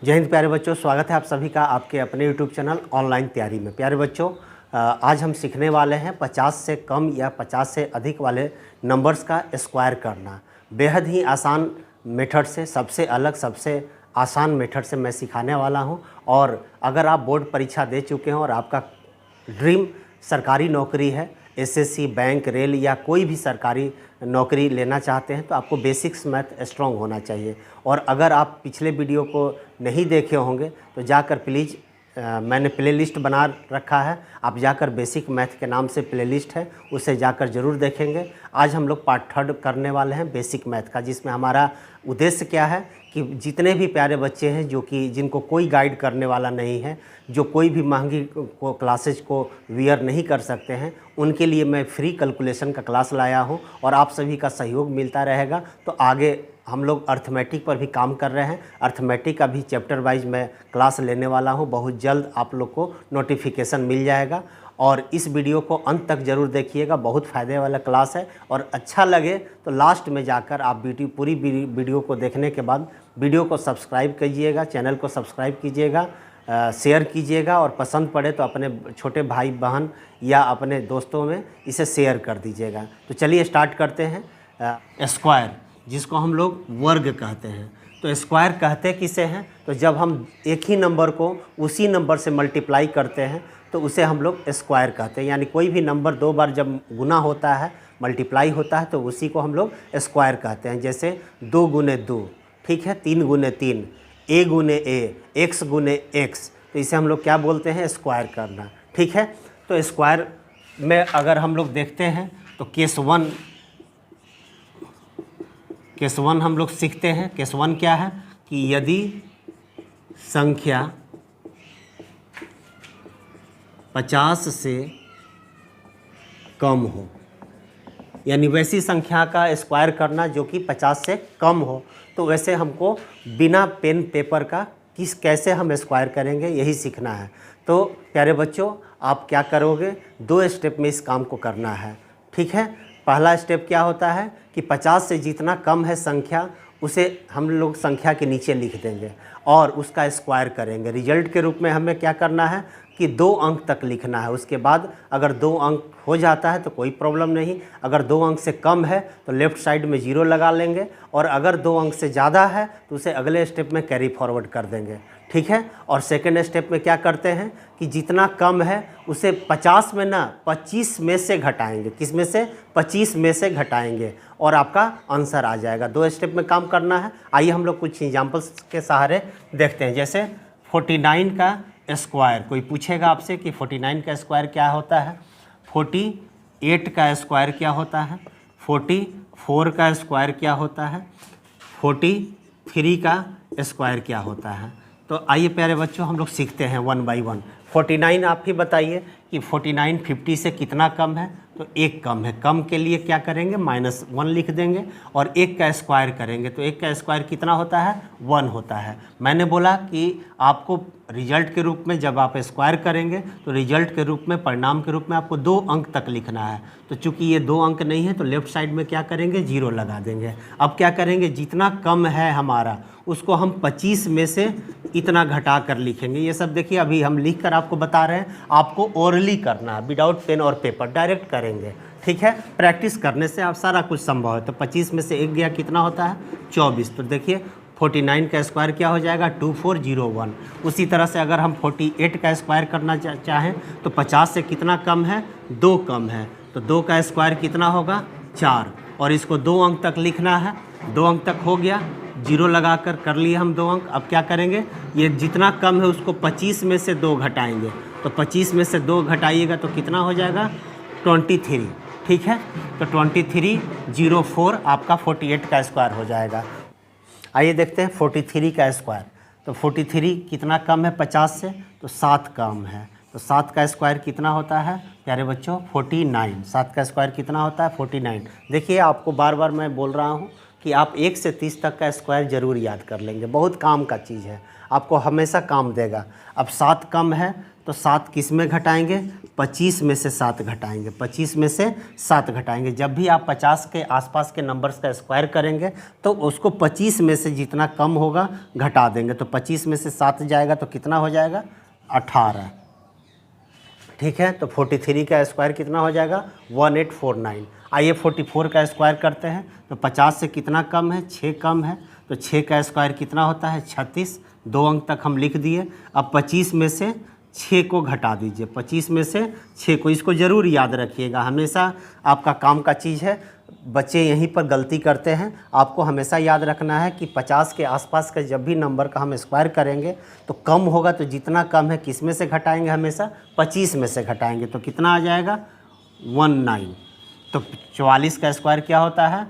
जय हिंद प्यारे बच्चों, स्वागत है आप सभी का आपके अपने यूट्यूब चैनल ऑनलाइन तैयारी में। प्यारे बच्चों, आज हम सीखने वाले हैं 50 से कम या 50 से अधिक वाले नंबर्स का स्क्वायर करना। बेहद ही आसान मेथड से, सबसे अलग, सबसे आसान मेथड से मैं सिखाने वाला हूं। और अगर आप बोर्ड परीक्षा दे चुके हैं और आपका ड्रीम सरकारी नौकरी है, एसएससी, बैंक, रेल या कोई भी सरकारी नौकरी लेना चाहते हैं, तो आपको बेसिक्स मैथ स्ट्रॉन्ग होना चाहिए। और अगर आप पिछले वीडियो को नहीं देखे होंगे तो जाकर प्लीज़, मैंने प्लेलिस्ट बना रखा है, आप जाकर बेसिक मैथ के नाम से प्लेलिस्ट है, उसे जाकर ज़रूर देखेंगे। आज हम लोग पार्ट 3 करने वाले हैं बेसिक मैथ का, जिसमें हमारा उद्देश्य क्या है कि जितने भी प्यारे बच्चे हैं जिनको कोई गाइड करने वाला नहीं है, जो कोई भी महंगी क्लासेज को वियर नहीं कर सकते हैं, उनके लिए मैं फ्री कैलकुलेशन का क्लास लाया हूं। और आप सभी का सहयोग मिलता रहेगा तो आगे हम लोग अर्थमेटिक पर भी काम कर रहे हैं। अर्थमेटिक का भी चैप्टर वाइज मैं क्लास लेने वाला हूं। बहुत जल्द आप लोग को नोटिफिकेशन मिल जाएगा और इस वीडियो को अंत तक ज़रूर देखिएगा। बहुत फ़ायदे वाला क्लास है और अच्छा लगे तो लास्ट में जाकर आप पूरी वीडियो को देखने के बाद वीडियो को सब्सक्राइब कीजिएगा, चैनल को सब्सक्राइब कीजिएगा, शेयर कीजिएगा और पसंद पड़े तो अपने छोटे भाई बहन या अपने दोस्तों में इसे शेयर कर दीजिएगा। तो चलिए स्टार्ट करते हैं। स्क्वायर, जिसको हम लोग वर्ग कहते हैं, तो स्क्वायर कहते किसे हैं? तो जब हम एक ही नंबर को उसी नंबर से मल्टीप्लाई करते हैं तो उसे हम लोग स्क्वायर कहते हैं। यानी कोई भी नंबर 2 बार जब गुना होता है, मल्टीप्लाई होता है, तो उसी को हम लोग स्क्वायर कहते हैं। जैसे 2 गुने 2, ठीक है, 3 गुने 3, ए गुने ए, एक्स गुने एक्स, तो इसे हम लोग क्या बोलते हैं? स्क्वायर करना, ठीक है। तो स्क्वायर में अगर हम लोग देखते हैं तो केस वन हम लोग सीखते हैं। केस 1 क्या है कि यदि संख्या 50 से कम हो, यानी वैसी संख्या का स्क्वायर करना जो कि 50 से कम हो, तो वैसे हमको बिना पेन पेपर का कैसे हम स्क्वायर करेंगे, यही सीखना है। तो प्यारे बच्चों, आप क्या करोगे? 2 स्टेप में इस काम को करना है, ठीक है। पहला स्टेप क्या होता है कि 50 से जितना कम है संख्या, उसे हम लोग संख्या के नीचे लिख देंगे और उसका स्क्वायर करेंगे। रिजल्ट के रूप में हमें क्या करना है कि 2 अंक तक लिखना है। उसके बाद अगर 2 अंक हो जाता है तो कोई प्रॉब्लम नहीं, अगर 2 अंक से कम है तो लेफ़्ट साइड में 0 लगा लेंगे, और अगर 2 अंक से ज़्यादा है तो उसे अगले स्टेप में कैरी फॉरवर्ड कर देंगे, ठीक है। और सेकेंड स्टेप में क्या करते हैं कि जितना कम है उसे 50 में ना 25 में से घटाएंगे। किस में से? 25 में से घटाएंगे और आपका आंसर आ जाएगा। 2 स्टेप में काम करना है। आइए हम लोग कुछ एग्जाम्पल्स के सहारे देखते हैं। जैसे 49 का स्क्वायर, कोई पूछेगा आपसे कि 49 का स्क्वायर क्या होता है, 48 का स्क्वायर क्या होता है, 44 का स्क्वायर क्या होता है, 43 का स्क्वायर क्या होता है। तो आइए प्यारे बच्चों, हम लोग सीखते हैं 1 बाई 1। 49 आप ही बताइए कि 49 50 से कितना कम है? तो 1 कम है। कम के लिए क्या करेंगे? -1 लिख देंगे और 1 का स्क्वायर करेंगे तो 1 का स्क्वायर कितना होता है? 1 होता है। मैंने बोला कि आपको रिजल्ट के रूप में जब आप स्क्वायर करेंगे तो रिजल्ट के रूप में, परिणाम के रूप में आपको 2 अंक तक लिखना है। तो चूंकि ये 2 अंक नहीं है तो लेफ़्ट साइड में क्या करेंगे? 0 लगा देंगे। अब क्या करेंगे? जितना कम है हमारा उसको हम 25 में से इतना घटा कर लिखेंगे। ये सब देखिए अभी हम लिख कर आपको बता रहे हैं, आपको ओरली करना है, विदाउट पेन और पेपर, डायरेक्ट करेंगे, ठीक है। प्रैक्टिस करने से आप सारा कुछ संभव है। तो 25 में से 1 गया, कितना होता है? 24। तो देखिए 49 का स्क्वायर क्या हो जाएगा? 2401। उसी तरह से अगर हम 48 का स्क्वायर करना चाहें तो 50 से कितना कम है? 2 कम है, तो 2 का स्क्वायर कितना होगा? 4, और इसको 2 अंक तक लिखना है। 2 अंक तक हो गया, 0 लगा कर लिए हम 2 अंक। अब क्या करेंगे? ये जितना कम है उसको 25 में से 2 घटाएंगे, तो 25 में से 2 घटाइएगा तो कितना हो जाएगा? 23, ठीक है। तो 2304 आपका 48 का स्क्वायर हो जाएगा। आइए देखते हैं 43 का स्क्वायर। तो 43 कितना कम है 50 से? तो 7 कम है, तो 7 का स्क्वायर कितना होता है प्यारे बच्चों? 49। 7 का स्क्वायर कितना होता है? 49। देखिए आपको बार बार मैं बोल रहा हूँ कि आप 1 से 30 तक का स्क्वायर ज़रूर याद कर लेंगे, बहुत काम का चीज़ है, आपको हमेशा काम देगा। अब 7 कम है तो 7 किस में घटाएंगे, 25 में से 7 घटाएंगे, 25 में से 7 घटाएंगे। जब भी आप 50 के आसपास के नंबर्स का स्क्वायर करेंगे तो उसको 25 में से जितना कम होगा घटा देंगे। तो 25 में से 7 जाएगा तो कितना हो जाएगा, 18। ठीक है, तो 43 का स्क्वायर कितना हो जाएगा, 1849। आइए 44 का स्क्वायर करते हैं। तो 50 से कितना कम है, 6 कम है, तो 6 का स्क्वायर कितना होता है, 36। 2 अंक तक हम लिख दिए। अब 25 में से 6 को घटा दीजिए, 25 में से 6 को, इसको ज़रूर याद रखिएगा, हमेशा आपका काम का चीज़ है। बच्चे यहीं पर गलती करते हैं, आपको हमेशा याद रखना है कि 50 के आसपास का जब भी नंबर का हम स्क्वायर करेंगे तो कम होगा, तो जितना कम है किस में से घटाएंगे, हमेशा 25 में से घटाएंगे। तो कितना आ जाएगा, 19। तो 44 का स्क्वायर क्या होता है,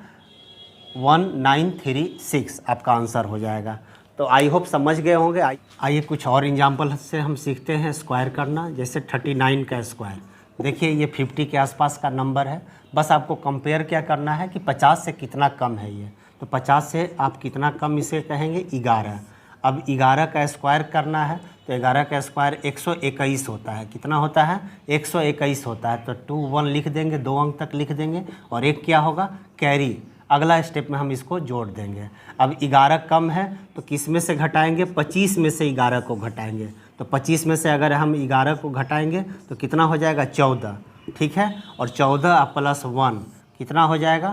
1936 आपका आंसर हो जाएगा। तो आई होप समझ गए होंगे। आइए कुछ और एग्जाम्पल से हम सीखते हैं स्क्वायर करना। जैसे 39 का स्क्वायर, देखिए ये 50 के आसपास का नंबर है। बस आपको कंपेयर क्या करना है कि 50 से कितना कम है ये। तो 50 से आप कितना कम इसे कहेंगे, 11। अब 11 का स्क्वायर करना है तो 11 का स्क्वायर 121 होता है। कितना होता है, 121 होता है। तो 2 1 लिख देंगे, 2 अंक तक लिख देंगे, और एक क्या होगा, कैरी। अगला स्टेप में हम इसको जोड़ देंगे। अब 11 कम है तो किस में से घटाएंगे, 25 में से 11 को घटाएंगे। तो 25 में से अगर हम 11 को घटाएंगे तो कितना हो जाएगा, 14। ठीक है, और 14 प्लस 1 कितना हो जाएगा,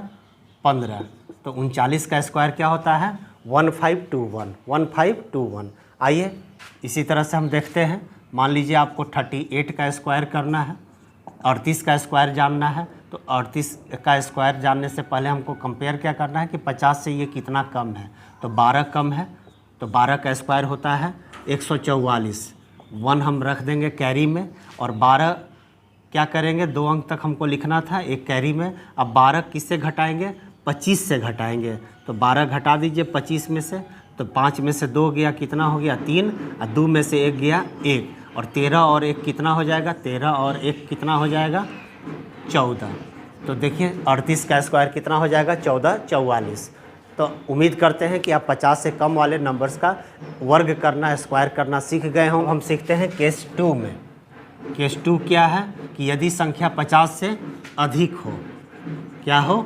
15। तो 39 का स्क्वायर क्या होता है, 1521, 1521। आइए इसी तरह से हम देखते हैं। मान लीजिए आपको 38 का स्क्वायर करना है, 38 का स्क्वायर जानना है। तो 38 का स्क्वायर जानने से पहले हमको कंपेयर क्या करना है कि 50 से ये कितना कम है। तो 12 कम है, तो 12 का स्क्वायर होता है 144। 1 हम रख देंगे कैरी में, और 12 क्या करेंगे, 2 अंक तक हमको लिखना था एक कैरी में। अब 12 किससे घटाएंगे, 25 से घटाएंगे। तो 12 घटा दीजिए 25 में से, तो 5 में से 2 गया, कितना हो गया, 3, और 2 में से 1 गया, 1, और 13 और 1 कितना हो जाएगा, 13 और 1 कितना हो जाएगा, 14। तो देखिए 38 का स्क्वायर कितना हो जाएगा, 1444। तो उम्मीद करते हैं कि आप 50 से कम वाले नंबर्स का वर्ग करना, स्क्वायर करना सीख गए हों। हम सीखते हैं केस 2 में। केस 2 क्या है कि यदि संख्या 50 से अधिक हो, क्या हो,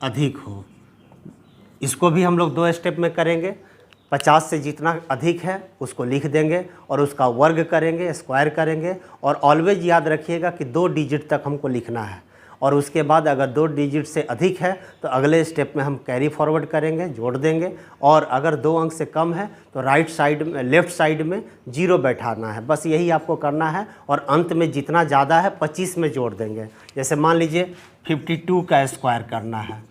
अधिक हो। इसको भी हम लोग 2 स्टेप में करेंगे। 50 से जितना अधिक है उसको लिख देंगे और उसका वर्ग करेंगे, स्क्वायर करेंगे। और ऑलवेज याद रखिएगा कि 2 डिजिट तक हमको लिखना है, और उसके बाद अगर 2 डिजिट से अधिक है तो अगले स्टेप में हम कैरी फॉरवर्ड करेंगे, जोड़ देंगे। और अगर 2 अंक से कम है तो राइट साइड में, लेफ़्ट साइड में 0 बैठाना है। बस यही आपको करना है, और अंत में जितना ज़्यादा है 25 में जोड़ देंगे। जैसे मान लीजिए 52 का स्क्वायर करना है,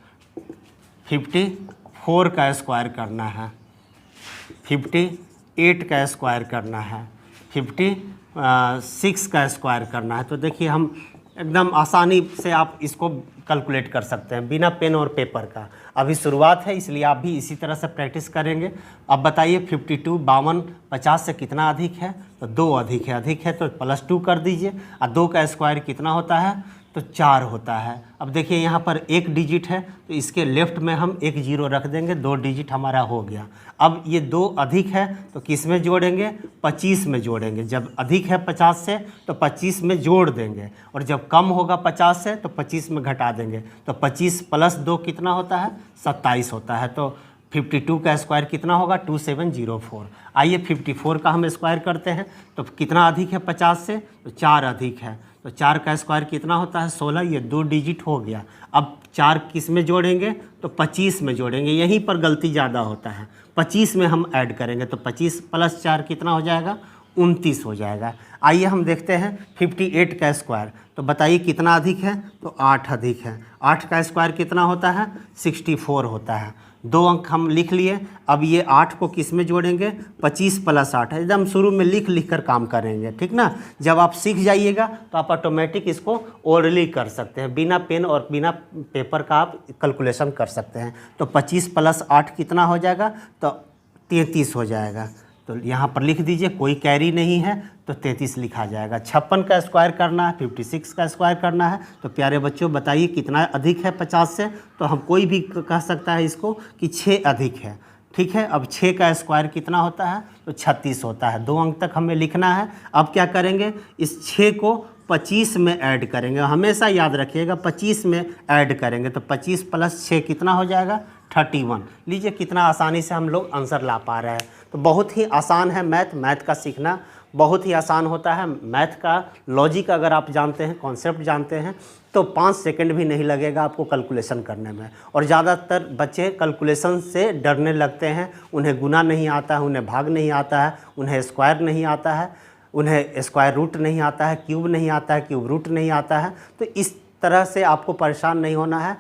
54 का स्क्वायर करना है, 58 का स्क्वायर करना है, 56 का स्क्वायर करना है। तो देखिए हम एकदम आसानी से आप इसको कैलकुलेट कर सकते हैं बिना पेन और पेपर का। अभी शुरुआत है इसलिए आप भी इसी तरह से प्रैक्टिस करेंगे। अब बताइए 52, 52 50 से कितना अधिक है, तो 2 अधिक है। अधिक है तो +2 कर दीजिए, और 2 का स्क्वायर कितना होता है, तो 4 होता है। अब देखिए यहाँ पर 1 डिजिट है तो इसके लेफ़्ट में हम 1 0 रख देंगे, 2 डिजिट हमारा हो गया। अब ये 2 अधिक है तो किस में जोड़ेंगे, 25 में जोड़ेंगे। जब अधिक है 50 से तो 25 में जोड़ देंगे, और जब कम होगा 50 से तो 25 में घटा देंगे। तो 25 + 2 कितना होता है, 27 होता है। तो 52 का स्क्वायर कितना होगा, 2704। आइए 54 का हम स्क्वायर करते हैं। तो कितना अधिक है 50 से, तो 4 अधिक है। तो 4 का स्क्वायर कितना होता है, 16। ये 2 डिजिट हो गया। अब 4 किस में जोड़ेंगे, तो 25 में जोड़ेंगे। यहीं पर गलती ज़्यादा होता है, 25 में हम ऐड करेंगे। तो 25 + 4 कितना हो जाएगा, 29 हो जाएगा। आइए हम देखते हैं 58 का स्क्वायर। तो बताइए कितना अधिक है, तो 8 अधिक है। 8 का स्क्वायर कितना होता है, 64 होता है। 2 अंक हम लिख लिए। अब ये 8 को किस में जोड़ेंगे, 25 + 8 है। एकदम शुरू में लिख लिख कर काम करेंगे, ठीक ना। जब आप सीख जाइएगा तो आप ऑटोमेटिक इसको ओरली कर सकते हैं, बिना पेन और बिना पेपर का आप कैलकुलेशन कर सकते हैं। तो 25 + 8 कितना हो जाएगा, तो 33 हो जाएगा। तो यहाँ पर लिख दीजिए, कोई कैरी नहीं है तो 33 लिखा जाएगा। 56 का स्क्वायर करना है, 56 का स्क्वायर करना है। तो प्यारे बच्चों बताइए कितना अधिक है 50 से, तो हम कोई भी कह सकता है इसको कि 6 अधिक है। ठीक है। अब 6 का स्क्वायर कितना होता है, तो 36 होता है। 2 अंक तक हमें लिखना है। अब क्या करेंगे, इस 6 को 25 में ऐड करेंगे। हमेशा याद रखिएगा 25 में ऐड करेंगे, तो 25 + 6 कितना हो जाएगा, 31। लीजिए कितना आसानी से हम लोग आंसर ला पा रहे हैं। तो बहुत ही आसान है मैथ का सीखना बहुत ही आसान होता है। मैथ का लॉजिक अगर आप जानते हैं, कॉन्सेप्ट जानते हैं, तो 5 सेकंड भी नहीं लगेगा आपको कैलकुलेशन करने में। और ज़्यादातर बच्चे कैलकुलेशन से डरने लगते हैं, उन्हें गुना नहीं आता है, उन्हें भाग नहीं आता है, उन्हें स्क्वायर नहीं आता है, उन्हें स्क्वायर रूट नहीं आता है, क्यूब नहीं आता है, क्यूब रूट नहीं आता है। तो इस तरह से आपको परेशान नहीं होना है।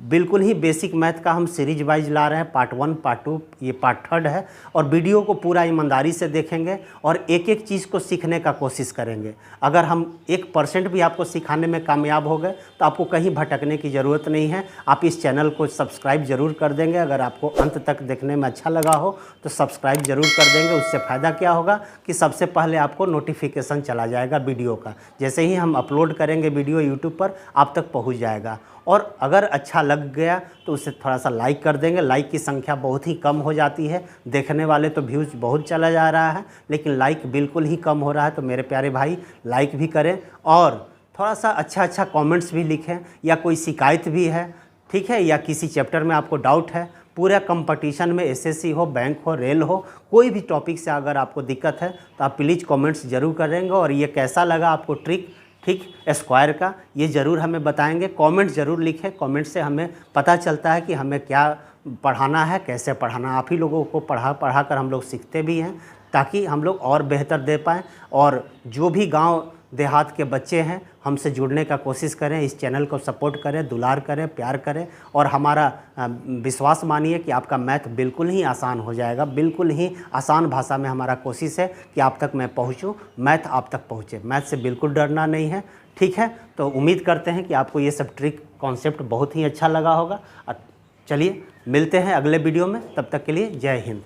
बिल्कुल ही बेसिक मैथ का हम सीरीज वाइज ला रहे हैं, पार्ट 1 पार्ट 2 ये पार्ट 3 है। और वीडियो को पूरा ईमानदारी से देखेंगे और एक एक चीज़ को सीखने का कोशिश करेंगे। अगर हम 1% भी आपको सिखाने में कामयाब हो गए तो आपको कहीं भटकने की ज़रूरत नहीं है। आप इस चैनल को सब्सक्राइब ज़रूर कर देंगे। अगर आपको अंत तक देखने में अच्छा लगा हो तो सब्सक्राइब ज़रूर कर देंगे। उससे फ़ायदा क्या होगा कि सबसे पहले आपको नोटिफिकेशन चला जाएगा वीडियो का। जैसे ही हम अपलोड करेंगे वीडियो यूट्यूब पर आप तक पहुँच जाएगा। और अगर अच्छा लग गया तो उसे थोड़ा सा लाइक कर देंगे। लाइक की संख्या बहुत ही कम हो जाती है, देखने वाले तो व्यूज़ बहुत चला जा रहा है, लेकिन लाइक बिल्कुल ही कम हो रहा है। तो मेरे प्यारे भाई लाइक भी करें और थोड़ा सा अच्छा कमेंट्स भी लिखें, या कोई शिकायत भी है, ठीक है, या किसी चैप्टर में आपको डाउट है। पूरा कंपटीशन में एसएससी हो, बैंक हो, रेल हो, कोई भी टॉपिक से अगर आपको दिक्कत है तो आप प्लीज़ कमेंट्स ज़रूर करेंगे। और ये कैसा लगा आपको ट्रिक, ठीक, स्क्वायर का, ये ज़रूर हमें बताएंगे। कमेंट ज़रूर लिखें। कमेंट से हमें पता चलता है कि हमें क्या पढ़ाना है, कैसे पढ़ाना। आप ही लोगों को पढ़ा कर हम लोग सीखते भी हैं, ताकि हम लोग और बेहतर दे पाएँ। और जो भी गांव देहात के बच्चे हैं हमसे जुड़ने का कोशिश करें, इस चैनल को सपोर्ट करें, दुलार करें, प्यार करें। और हमारा विश्वास मानिए कि आपका मैथ बिल्कुल ही आसान हो जाएगा। बिल्कुल ही आसान भाषा में हमारा कोशिश है कि आप तक मैं पहुंचूं, मैथ आप तक पहुंचे। मैथ से बिल्कुल डरना नहीं है, ठीक है। तो उम्मीद करते हैं कि आपको ये सब ट्रिक कॉन्सेप्ट बहुत ही अच्छा लगा होगा। चलिए मिलते हैं अगले वीडियो में, तब तक के लिए जय हिंद।